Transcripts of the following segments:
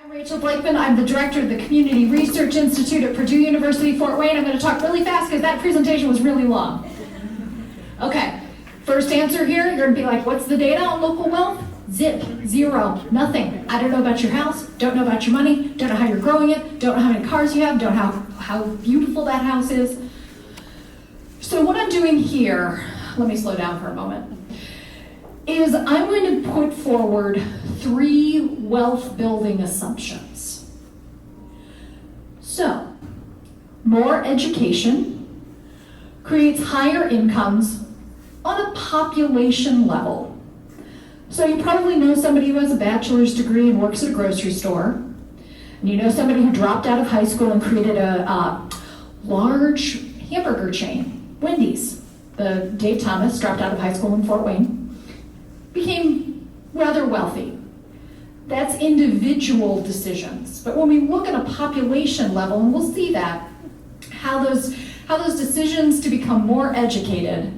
I'm Rachel Blakemann. I'm the director of the Community Research Institute at Purdue University, Fort Wayne. I'm going to talk really fast because that presentation was really long. Okay, first answer here, you're going to be like, what's the data on local wealth? Zip, zero, nothing. I don't know about your house, don't know about your money, don't know how you're growing it, don't know how many cars you have, don't know how beautiful that house is. So what I'm doing here, let me slow down for a moment, is I'm going to put forward 3 wealth building assumptions. So, more education creates higher incomes on a population level. So you probably know somebody who has a bachelor's degree and works at a grocery store. And you know somebody who dropped out of high school and created a large hamburger chain, Wendy's. Dave Thomas dropped out of high school in Fort Wayne, became rather wealthy. That's individual decisions. But when we look at a population level, and we'll see that, how those decisions to become more educated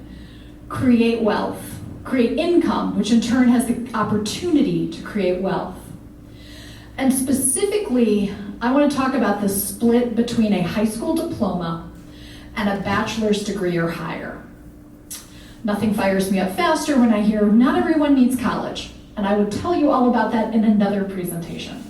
create wealth, create income, which in turn has the opportunity to create wealth. And specifically, I want to talk about the split between a high school diploma and a bachelor's degree or higher. Nothing fires me up faster when I hear not everyone needs college, and I would tell you all about that in another presentation.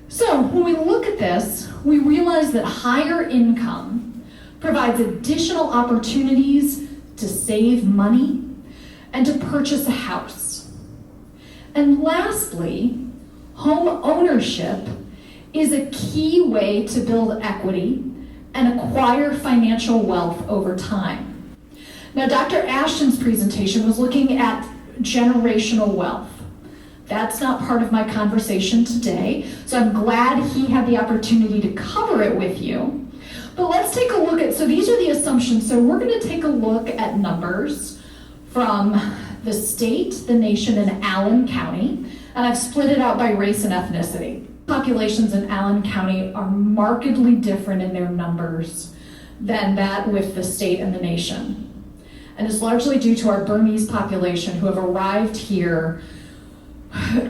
So when we look at this, we realize that higher income provides additional opportunities to save money and to purchase a house. And lastly, home ownership is a key way to build equity and acquire financial wealth over time. Now, Dr. Ashton's presentation was looking at generational wealth. That's not part of my conversation today, so I'm glad he had the opportunity to cover it with you. But let's take a look at, so these are the assumptions. So we're going to take a look at numbers from the state, the nation, and Allen County, and I've split it out by race and ethnicity. Populations in Allen County are markedly different in their numbers than that with the state and the nation. And it's largely due to our Burmese population who have arrived here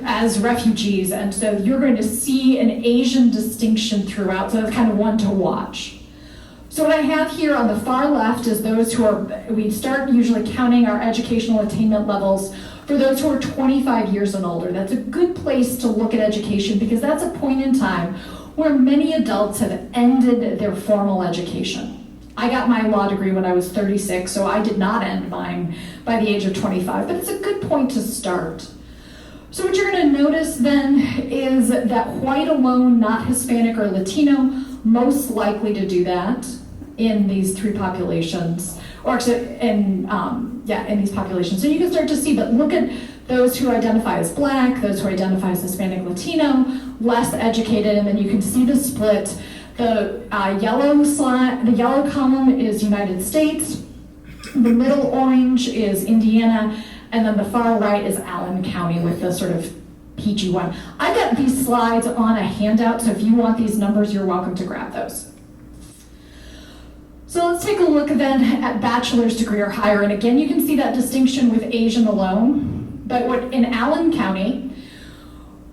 as refugees, and so you're going to see an Asian distinction throughout, so that's kind of one to watch. So what I have here on the far left is those who are, we start usually counting our educational attainment levels for those who are 25 years and older. That's a good place to look at education because that's a point in time where many adults have ended their formal education. I got my law degree when I was 36, so I did not end mine by the age of 25, but it's a good point to start. So what you're going to notice then is that white alone, not Hispanic or Latino, most likely to do that in these 3 populations, or actually in these populations. So you can start to see, but look at those who identify as Black, those who identify as Hispanic, Latino, less educated, and then you can see the split. The yellow column is United States, the middle orange is Indiana, and then the far right is Allen County with the sort of peachy one. I got these slides on a handout, so if you want these numbers, you're welcome to grab those. So let's take a look then at bachelor's degree or higher, and again, you can see that distinction with Asian alone, but in Allen County,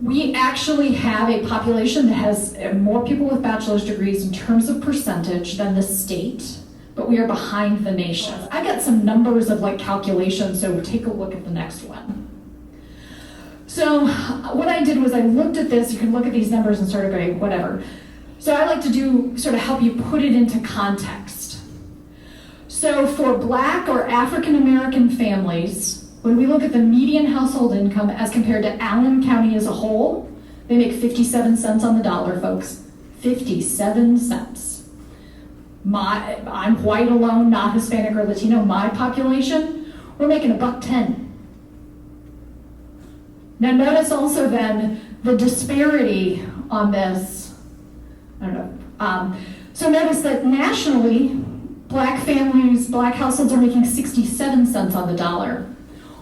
we actually have a population that has more people with bachelor's degrees in terms of percentage than the state, but we are behind the nation. I got some numbers of calculations, so take a look at the next one. So what I did was I looked at this, you can look at these numbers and sort of go, whatever. So I like to do, sort of help you put it into context. So for Black or African American families, when we look at the median household income as compared to Allen County as a whole, they make 57 cents on the dollar, folks. 57 cents. I'm white alone, not Hispanic or Latino. My population, we're making $1.10. Now notice also then the disparity on this. I don't know. So notice that nationally, Black families, Black households are making 67 cents on the dollar.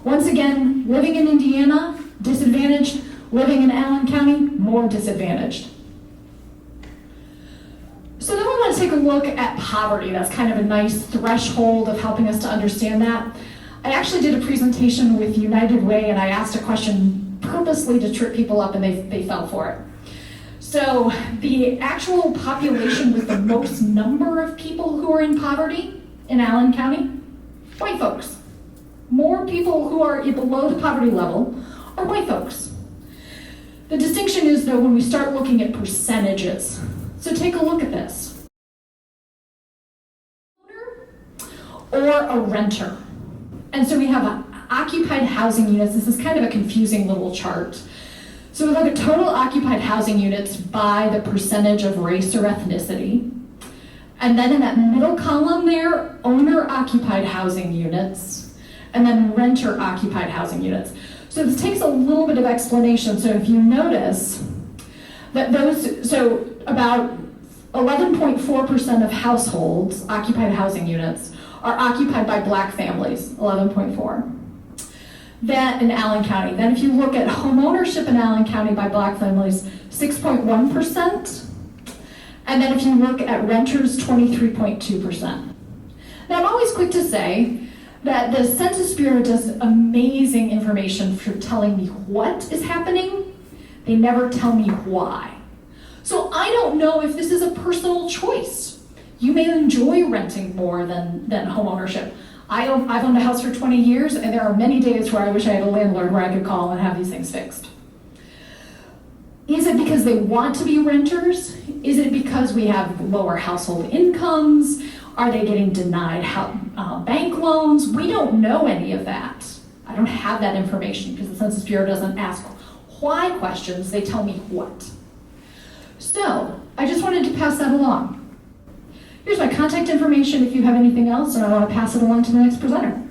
Once again, living in Indiana, disadvantaged. Living in Allen County, more disadvantaged. So then we want to take a look at poverty. That's kind of a nice threshold of helping us to understand that. I actually did a presentation with United Way, and I asked a question purposely to trip people up, and they fell for it. So the actual population with the most number of people who are in poverty in Allen County, white folks. More people who are below the poverty level are white folks. The distinction is, though, when we start looking at percentages. So take a look at this. Or a renter. And so we have occupied housing units. This is kind of a confusing little chart. So we look at total occupied housing units by the percentage of race or ethnicity. And then in that middle column there, owner-occupied housing units, and then renter-occupied housing units. So this takes a little bit of explanation. So if you notice that so about 11.4% of households, occupied housing units, are occupied by Black families, 11.4. That in Allen County. Then if you look at home ownership in Allen County by Black families, 6.1%. And then if you look at renters, 23.2%. Now I'm always quick to say that the Census Bureau does amazing information for telling me what is happening. They never tell me why. So I don't know if this is a personal choice. You may enjoy renting more than home ownership. I've owned a house for 20 years, and there are many days where I wish I had a landlord where I could call and have these things fixed. Is it because they want to be renters? Is it because we have lower household incomes? Are they getting denied bank loans? We don't know any of that. I don't have that information because the Census Bureau doesn't ask why questions, they tell me what. So, I just wanted to pass that along. Here's my contact information if you have anything else, and I want to pass it along to the next presenter.